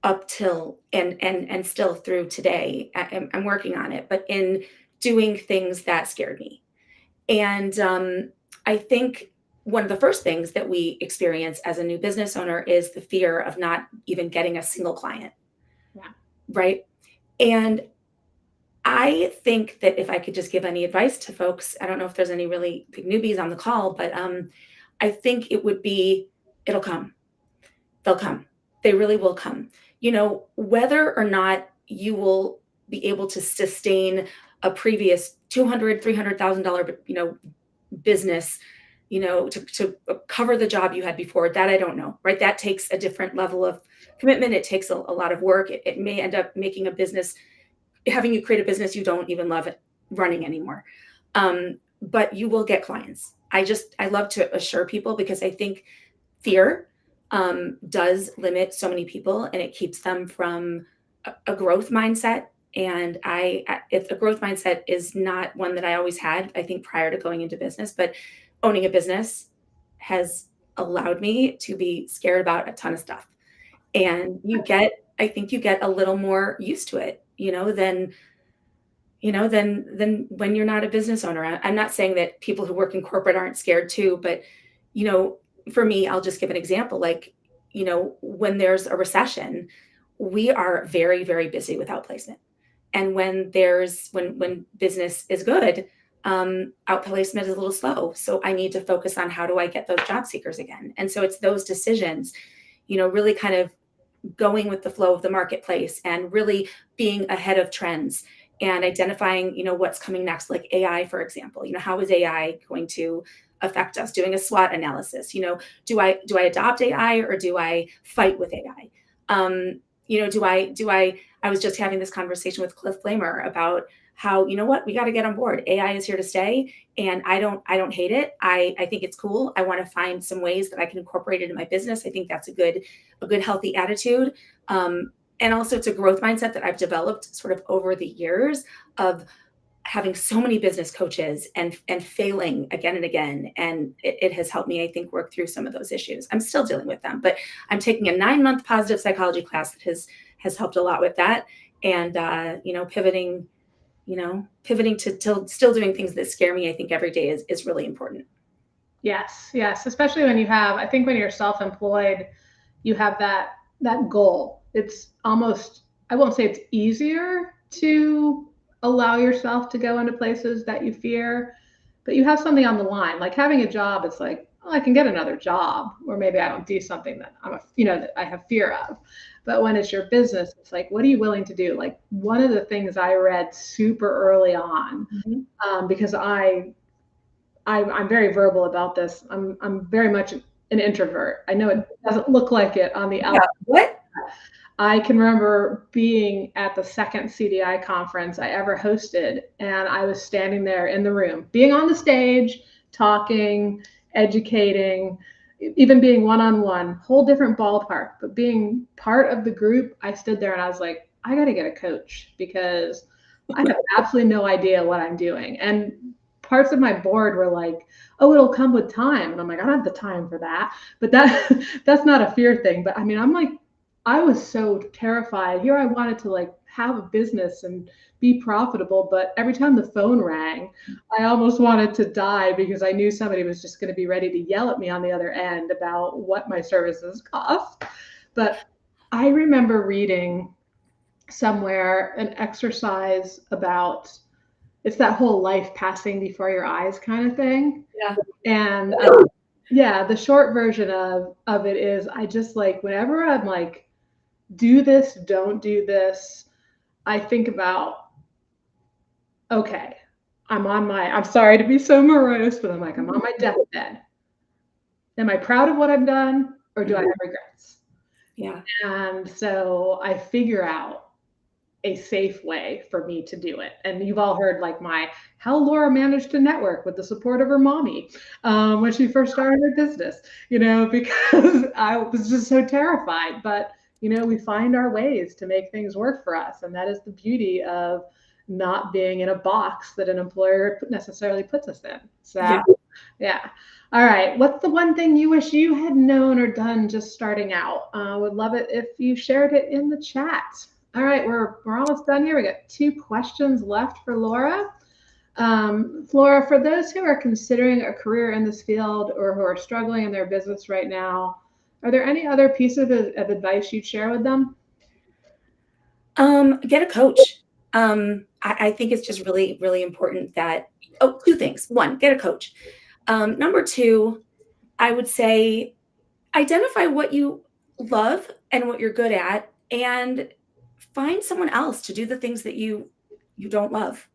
up till and still through today. I'm working on it, but in doing things that scared me. And I think one of the first things that we experience as a new business owner is the fear of not even getting a single client. Yeah. Right. And I think that if I could just give any advice to folks, I don't know if there's any really big newbies on the call, but I think it would be, it'll come. They'll come. They really will come. Whether or not you will be able to sustain a previous $200,000, $300,000, business, to cover the job you had before, that I don't know, right? That takes a different level of commitment. It takes a lot of work. It may end up making a business, having you create a business you don't even love it running anymore. But you will get clients. I love to assure people because I think fear does limit so many people and it keeps them from a growth mindset. And if a growth mindset is not one that I always had, I think prior to going into business, but owning a business has allowed me to be scared about a ton of stuff. And I think you get a little more used to it, than when you're not a business owner. I'm not saying that people who work in corporate aren't scared too, but, for me, I'll just give an example. Like, when there's a recession, we are very, very busy with outplacement. And when business is good, outplacement is a little slow. So I need to focus on how do I get those job seekers again? And so it's those decisions, really kind of going with the flow of the marketplace and really being ahead of trends and identifying, what's coming next, like AI, for example. How is AI going to affect us? Doing a SWOT analysis. Do I adopt AI or do I fight with AI? I was just having this conversation with Cliff Flamer about how, you know what, we got to get on board. AI is here to stay, and I don't hate it. I think it's cool. I want to find some ways that I can incorporate it in my business. I think that's a good healthy attitude. And also it's a growth mindset that I've developed sort of over the years of having so many business coaches and failing again and again. And it has helped me, I think, work through some of those issues. I'm still dealing with them, but I'm taking a 9-month positive psychology class that has helped a lot with that. And pivoting to still doing things that scare me, I think every day is really important. Yes, yes, especially when you have, I think when you're self-employed, you have that goal. It's almost, I won't say it's easier to allow yourself to go into places that you fear, but you have something on the line. Like having a job, it's like, well, I can get another job, or maybe I don't do something that that I have fear of. But when it's your business, it's like, what are you willing to do? Like one of the things I read super early on, because I'm very verbal about this. I'm very much an introvert. I know it doesn't look like it on the outside. What? I can remember being at the second CDI conference I ever hosted, and I was standing there in the room, being on the stage, talking, educating, even being one-on-one, whole different ballpark. But being part of the group, I stood there and I was like, I got to get a coach because I have absolutely no idea what I'm doing. And parts of my board were like, oh, it'll come with time. And I'm like, I don't have the time for that. But that's not a fear thing. But I mean, I'm like, I was so terrified. Here I wanted to like have a business and be profitable, but every time the phone rang, I almost wanted to die because I knew somebody was just going to be ready to yell at me on the other end about what my services cost. But I remember reading somewhere an exercise about, it's that whole life passing before your eyes kind of thing. Yeah. And yeah, the short version of it is I just like, whenever I'm like, do this, don't do this, I think about, okay, I'm sorry to be so morose, but I'm like, I'm on my deathbed. Am I proud of what I've done, or do I have regrets? Yeah. And so I figure out a safe way for me to do it. And you've all heard like how Laura managed to network with the support of her mommy when she first started her business, because I was just so terrified. But, we find our ways to make things work for us. And that is the beauty of not being in a box that an employer necessarily puts us in. So, yeah. All right. What's the one thing you wish you had known or done just starting out? Would love it if you shared it in the chat. All right, we're almost done here. We got 2 questions left for Laura. Laura, for those who are considering a career in this field or who are struggling in their business right now, are there any other pieces of advice you'd share with them? Get a coach. I think it's just really, really important that, 2 things. 1, get a coach. Number 2, I would say identify what you love and what you're good at, and find someone else to do the things that you don't love.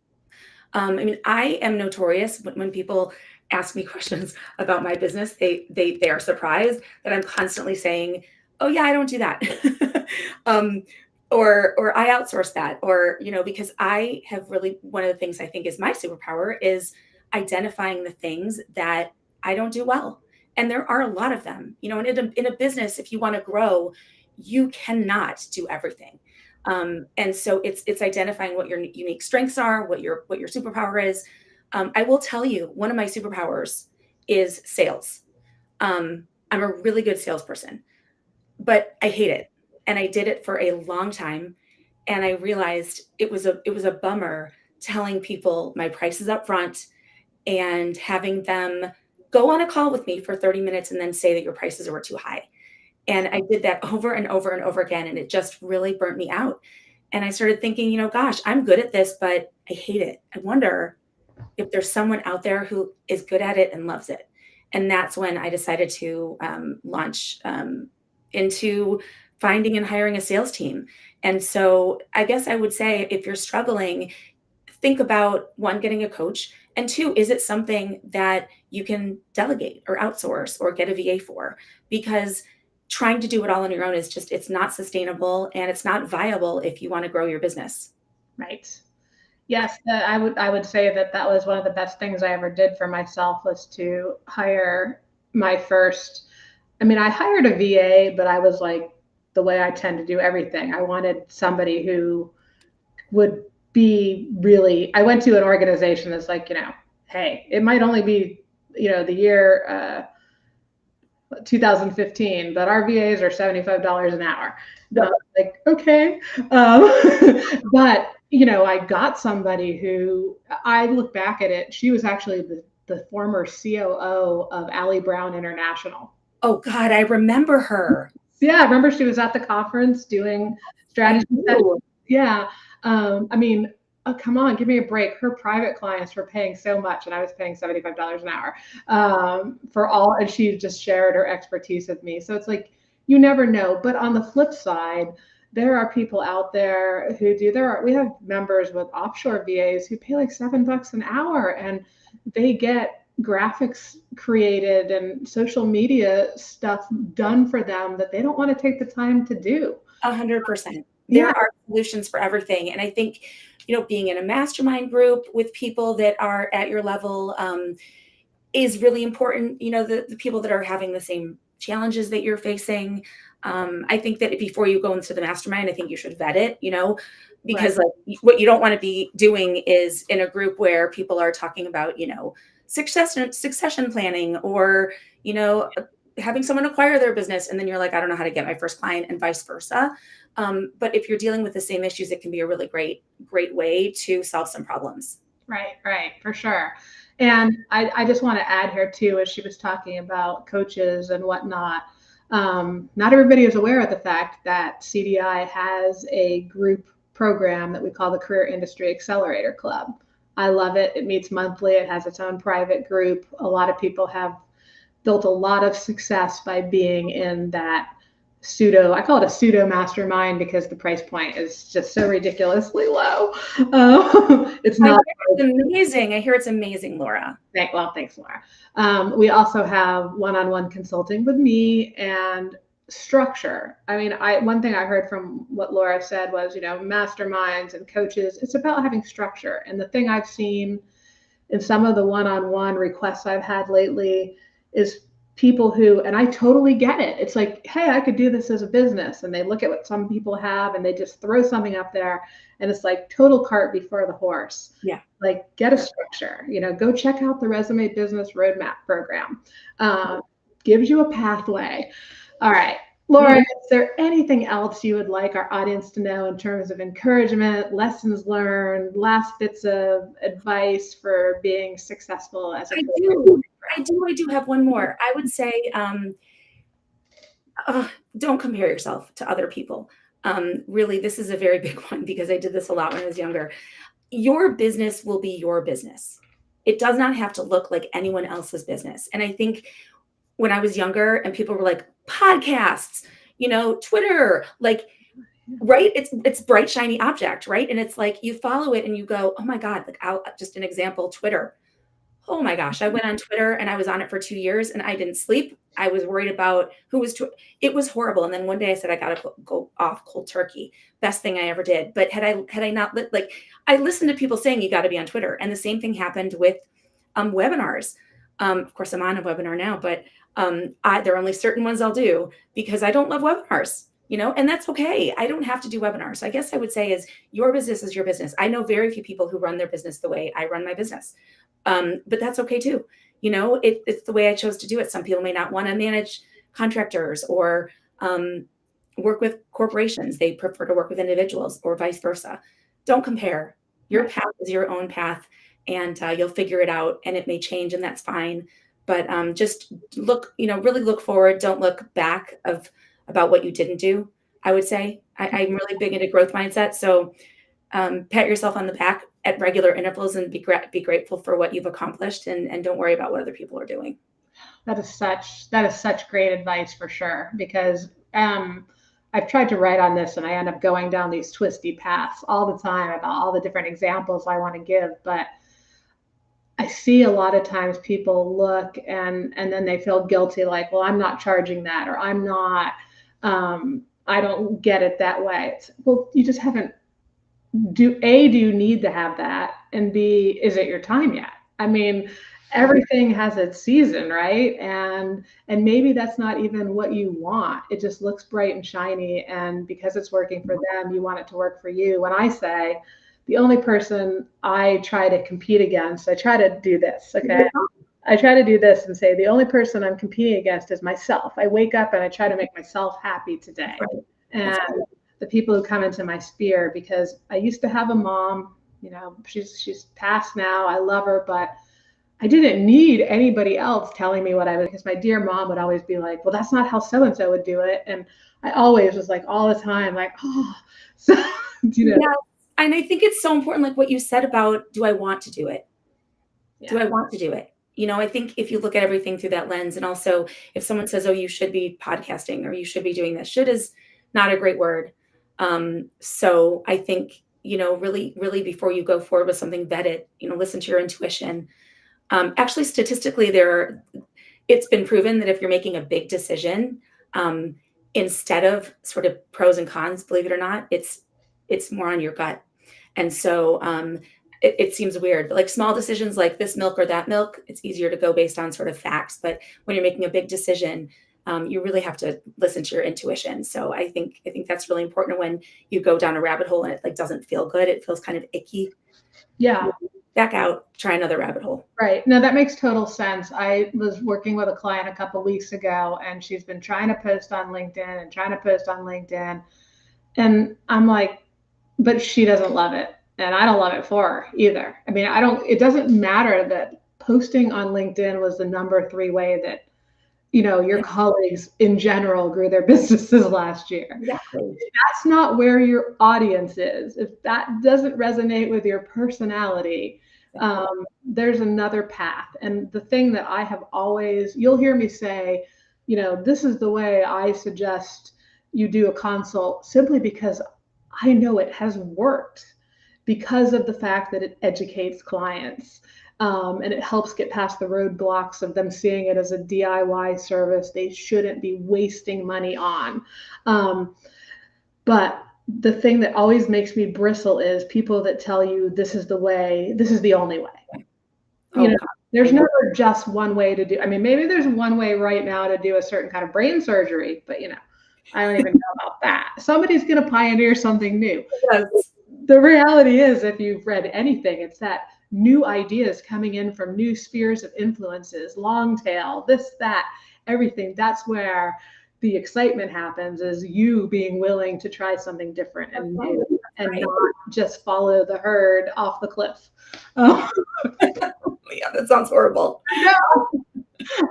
I mean, I am notorious when people ask me questions about my business, they are surprised that I'm constantly saying, "Oh yeah, I don't do that," um, or I outsource that, or because I have really, one of the things I think is my superpower is identifying the things that I don't do well, and there are a lot of them. In a business, if you want to grow, you cannot do everything. And so it's identifying what your unique strengths are, what your superpower is. I will tell you, one of my superpowers is sales. I'm a really good salesperson, but I hate it, and I did it for a long time. And I realized it was a bummer telling people my prices up front and having them go on a call with me for 30 minutes and then say that your prices were too high. And I did that over and over and over again, and it just really burnt me out. And I started thinking, gosh, I'm good at this, but I hate it. I wonder if there's someone out there who is good at it and loves it. And that's when I decided to launch into finding and hiring a sales team. And so I guess I would say, if you're struggling, think about, 1, getting a coach, and 2, is it something that you can delegate or outsource or get a VA for? Because trying to do it all on your own is just, it's not sustainable, and it's not viable if you want to grow your business. Right. Yes, I would say that that was one of the best things I ever did for myself was to hire my first. I mean, I hired a VA, but I was like the way I tend to do everything. I wanted somebody who would be really. I went to an organization that's like, hey, it might only be, the year 2015, but our VAs are $75 an hour. And I was like, okay. But, I got somebody who I look back at it. She was actually the former COO of Allie Brown International. Oh God, I remember her. Yeah, I remember she was at the conference doing strategy sessions. Yeah. I mean, oh, come on, give me a break. Her private clients were paying so much, and I was paying $75 an hour for all, and she just shared her expertise with me. So it's like, you never know. But on the flip side, there are people out there who do. We have members with offshore VAs who pay like $7 an hour, and they get graphics created and social media stuff done for them that they don't want to take the time to do. 100%. There Yeah. are solutions for everything. And I think, being in a mastermind group with people that are at your level is really important. The people that are having the same challenges that you're facing. I think that before you go into the mastermind, I think you should vet it, because like what you don't want to be doing is in a group where people are talking about, succession planning or, having someone acquire their business. And then you're like, I don't know how to get my first client and vice versa. But if you're dealing with the same issues, it can be a really great way to solve some problems. Right, for sure. And I just want to add here too, as she was talking about coaches and whatnot, not everybody is aware of the fact that CDI has a group program that we call the Career Industry Accelerator Club. I love it. It meets monthly. It has its own private group. A lot of people have built a lot of success by being in that I call it a pseudo mastermind because the price point is just so ridiculously low. It's not. It's amazing. I hear it's amazing, Laura. Well, thanks, Laura. We also have one-on-one consulting with me and structure. I mean, one thing I heard from what Laura said was, masterminds and coaches, it's about having structure. And the thing I've seen in some of the one-on-one requests I've had lately is people who, and I totally get it. It's like, hey, I could do this as a business. And they look at what some people have and they just throw something up there. And it's like total cart before the horse. Yeah. Like get a structure, go check out the Resume Business Roadmap program. Gives you a pathway. All right. Laura, is there anything else you would like our audience to know in terms of encouragement, lessons learned, last bits of advice for being successful as a I do have one more. I would say don't compare yourself to other people. Really, this is a very big one because I did this a lot when I was younger. Your business will be your business. It does not have to look like anyone else's business. And I think when I was younger and people were like, podcasts, Twitter, like, right? It's bright, shiny object, right? And it's like you follow it and you go, oh my God, like just an example, Twitter. Oh my gosh, I went on Twitter and I was on it for 2 years and I didn't sleep. I was worried about who was it was horrible. And then one day I said, I got to go off cold turkey. Best thing I ever did. But had I not like, I listened to people saying you got to be on Twitter. And the same thing happened with webinars. Of course, I'm on a webinar now, but there are only certain ones I'll do because I don't love webinars, and that's okay. I don't have to do webinars. So I guess I would say is your business is your business. I know very few people who run their business the way I run my business. But that's okay too. It's the way I chose to do it. Some people may not want to manage contractors or work with corporations. They prefer to work with individuals or vice versa. Don't compare. Your path is your own path and you'll figure it out and it may change and that's fine. But just look, really look forward. Don't look back about what you didn't do. I would say I'm really big into growth mindset. So pat yourself on the back at regular intervals and be grateful for what you've accomplished and don't worry about what other people are doing. That is such great advice for sure, because I've tried to write on this and I end up going down these twisty paths all the time about all the different examples I want to give. But I see a lot of times people look and then they feel guilty, like, well, I'm not charging that, or I'm not, I don't get it that way. Well, you just haven't do you need to have that? And B, is it your time yet? I mean, everything has its season, right? And maybe that's not even what you want. It just looks bright and shiny, and because it's working for them, you want it to work for you. When I say the only person I try to compete against, I try to do this, okay? I try to do this and say the only person I'm competing against is myself. I wake up and I try to make myself happy today. And the people who come into my sphere, because I used to have a mom, you know, she's passed now. I love her, but I didn't need anybody else telling me what I would, because my dear mom would always be like, well, that's not how so and so would do it. And I always was like, all the time, like, oh, so, you know. Yeah. And I think it's so important, like what you said about, do I want to do it? Yeah. Do I want to do it? You know, I think if you look at everything through that lens, and also if someone says, oh, you should be podcasting or you should be doing this, should is not a great word. So I think, you know, really before you go forward with something, vet it, you know, listen to your intuition. Actually, statistically, it's been proven that if you're making a big decision, instead of sort of pros and cons, believe it or not, it's more on your gut. And so it seems weird, but like small decisions like this milk or that milk, it's easier to go based on sort of facts. But when you're making a big decision, you really have to listen to your intuition. So I think that's really important. When you go down a rabbit hole and it like doesn't feel good, it feels kind of icky. Yeah. Back out, try another rabbit hole. Right. No, that makes total sense. I was working with a client a couple of weeks ago, and she's been trying to post on LinkedIn and trying to post on LinkedIn. And I'm like, but she doesn't love it. And I don't love it for her either. I mean, it doesn't matter that posting on LinkedIn was the number 3 way that, you know, your colleagues in general grew their businesses last year. Exactly. That's not where your audience is. If that doesn't resonate with your personality, there's another path. And the thing that I have always, you'll hear me say, you know, this is the way I suggest you do a consult, simply because I know it has worked, because of the fact that it educates clients. And it helps get past the roadblocks of them seeing it as a DIY service they shouldn't be wasting money on. But the thing that always makes me bristle is people that tell you this is the way, this is the only way. You know, there's never just one way to do. I mean, maybe there's one way right now to do a certain kind of brain surgery, but you know, I don't even know about that. Somebody's going to pioneer something new. Yes. The reality is, if you've read anything, it's that new ideas coming in from new spheres of influences, long tail, this, that, everything. That's where the excitement happens, is you being willing to try something different and new, and not just follow the herd off the cliff. Yeah, that sounds horrible.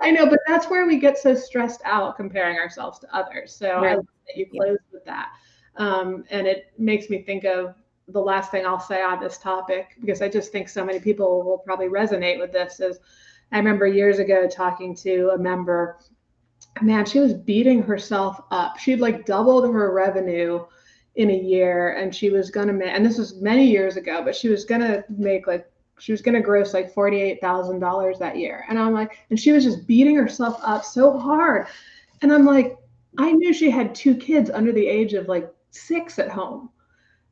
I know, but that's where we get so stressed out comparing ourselves to others. So I love that you closed with that. And it makes me think of the last thing I'll say on this topic, because I just think so many people will probably resonate with this, is I remember years ago talking to a member. Man, she was beating herself up. She'd like doubled her revenue in a year, and she was going to make, and this was many years ago, but she was going to make like, she was going to gross like $48,000 that year. And I'm like, and she was just beating herself up so hard. And I'm like, I knew she had 2 kids under the age of like 6 at home.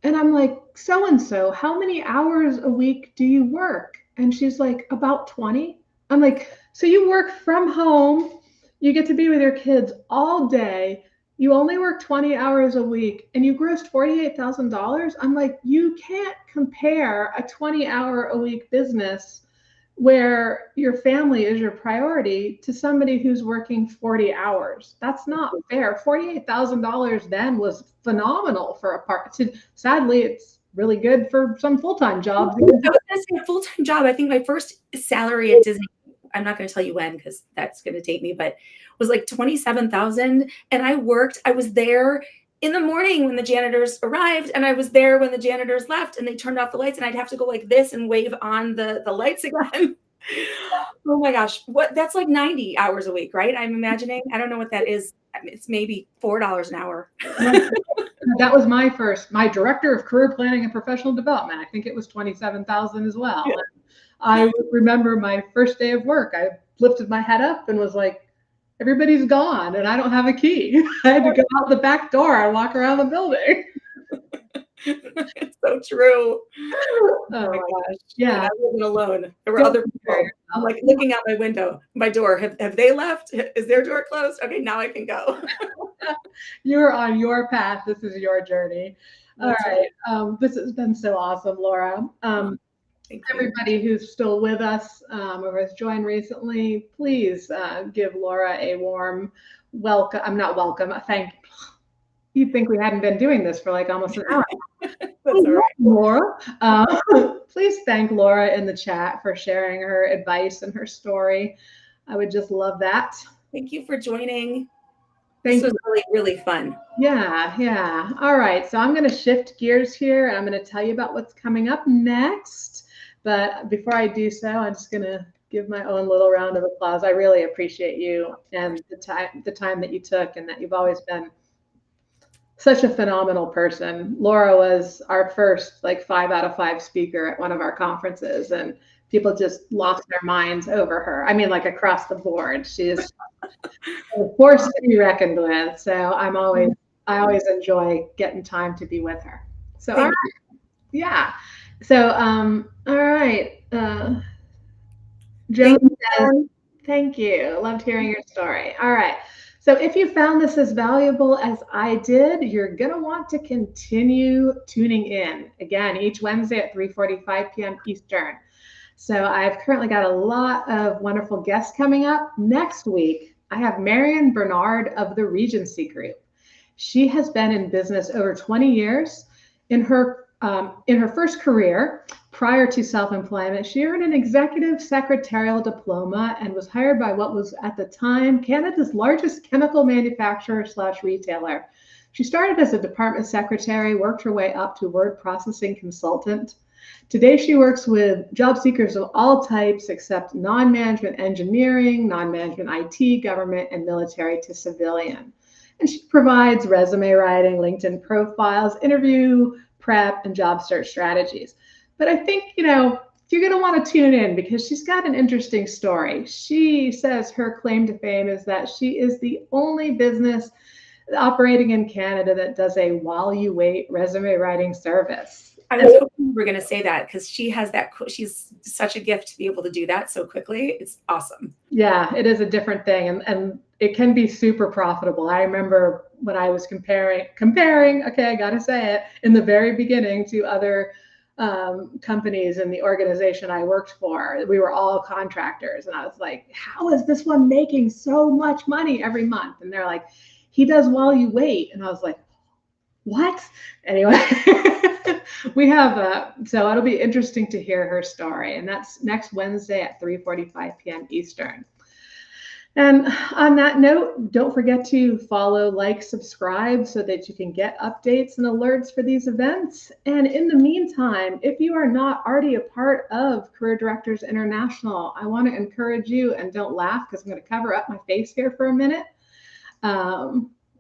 And I'm like, so-and-so, how many hours a week do you work? And she's like, about 20. I'm like, so you work from home, you get to be with your kids all day, you only work 20 hours a week, and you grossed $48,000? I'm like, you can't compare a 20-hour-a-week business where your family is your priority to somebody who's working 40 hours. That's not fair. $48,000 then was phenomenal for a part. Sadly, it's really good for some full-time jobs. I was going to say a full-time job. I think my first salary at Disney, I'm not going to tell you when because that's going to date me, but was like $27,000. And I was there in the morning when the janitors arrived, and I was there when the janitors left, and they turned off the lights, and I'd have to go like this and wave on the lights again. Oh my gosh. That's like 90 hours a week, right? I'm imagining. I don't know what that is. It's maybe $4 an hour. That was my director of career planning and professional development. I think it was 27,000 as well. Yeah. I remember my first day of work, I lifted my head up and was like, everybody's gone and I don't have a key. I had to go out the back door and walk around the building. It's so true. Oh Oh my my gosh. And yeah. I wasn't alone. There were Don't other compare people. I'm yourself. like looking out my window, my door. Have they left? Is their door closed? Okay, now I can go. You're on your path. This is your journey. All That's right. right. This has been so awesome, Laura. Thank you. Everybody who's still with us or has joined recently, please give Laura a warm welcome. I'm not welcome. Thank you. You'd think we hadn't been doing this for like almost an hour. That's all right. Laura. Please thank Laura in the chat for sharing her advice and her story. I would just love that. Thank you for joining. This Thank was you. really, really fun. Yeah, yeah. All right. So I'm going to shift gears here and I'm going to tell you about what's coming up next. But before I do so, I'm just going to give my own little round of applause. I really appreciate you and the time that you took and that you've always been such a phenomenal person. Laura was our first like 5 out of 5 speaker at one of our conferences and people just lost their minds over her. I mean, like across the board. She is a force to be reckoned with. So I always enjoy getting time to be with her. So, all right. Yeah. So, all right. Joan says, thank you. Loved hearing your story. All right. So if you found this as valuable as I did, you're going to want to continue tuning in. Again, each Wednesday at 3:45 p.m. Eastern. So I've currently got a lot of wonderful guests coming up. Next week, I have Marion Bernard of the Regency Group. She has been in business over 20 years. In her first career, prior to self-employment, she earned an executive secretarial diploma and was hired by what was at the time Canada's largest chemical manufacturer / retailer. She started as a department secretary, worked her way up to word processing consultant. Today, she works with job seekers of all types except non-management engineering, non-management IT, government, and military to civilian. And she provides resume writing, LinkedIn profiles, interview prep, and job search strategies. But I think, you're going to want to tune in because she's got an interesting story. She says her claim to fame is that she is the only business operating in Canada that does a while you wait resume writing service. I was hoping you were going to say that because she has that. She's such a gift to be able to do that so quickly. It's awesome. Yeah, it is a different thing, and it can be super profitable. I remember when I was comparing. Okay, I gotta say it in the very beginning to other companies in the organization I worked for. We were all contractors, and I was like, "How is this one making so much money every month?" And they're like, "He does while you wait," and I was like, "What?" Anyway. We have so it'll be interesting to hear her story, and that's next Wednesday at 3:45 p.m. Eastern. And on that note, don't forget to follow, like, subscribe so that you can get updates and alerts for these events. And in the meantime, if you are not already a part of Career Directors International, I want to encourage you, and don't laugh because I'm going to cover up my face here for a minute.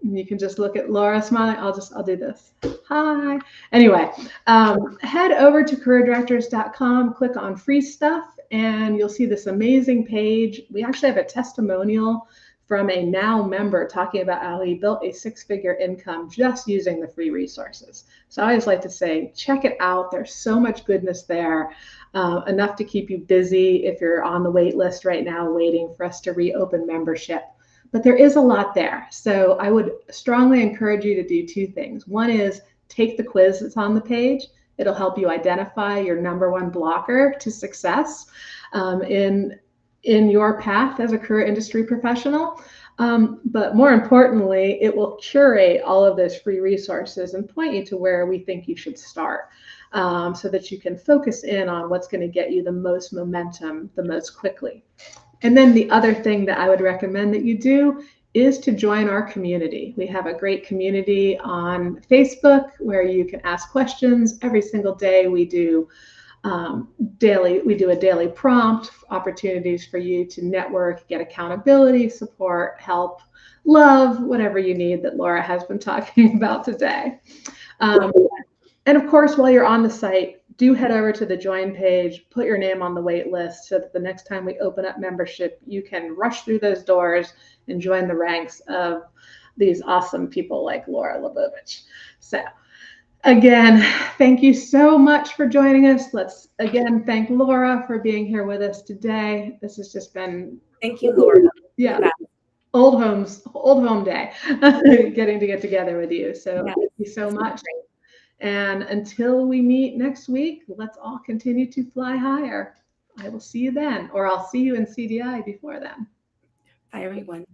You can just look at Laura smiling. I'll do this. Hi. Anyway, head over to careerdirectors.com, click on free stuff, and you'll see this amazing page. We actually have a testimonial from a now member talking about how he built a 6-figure income just using the free resources. So I always like to say, check it out. There's so much goodness there, enough to keep you busy if you're on the wait list right now waiting for us to reopen membership. But there is a lot there. So I would strongly encourage you to do 2 things. One is take the quiz that's on the page. It'll help you identify your #1 blocker to success in your path as a career industry professional. But more importantly, it will curate all of those free resources and point you to where we think you should start, so that you can focus in on what's going to get you the most momentum the most quickly. And then the other thing that I would recommend that you do is to join our community. We have a great community on Facebook where you can ask questions. Every single day we do a daily prompt, opportunities for you to network, get accountability, support, help, love, whatever you need that Laura has been talking about today. And of course, while you're on the site, do head over to the join page, put your name on the wait list so that the next time we open up membership, you can rush through those doors and join the ranks of these awesome people like Laura Labovich. So Again, thank you so much for joining us. Let's again thank Laura for being here with us today. This has just been, Thank you, Laura. yeah, old home day, getting to get together with you. So Yes, thank you so much. great. And until we meet next week, let's all continue to fly higher. I will see you then, or I'll see you in CDI before then. Bye, everyone.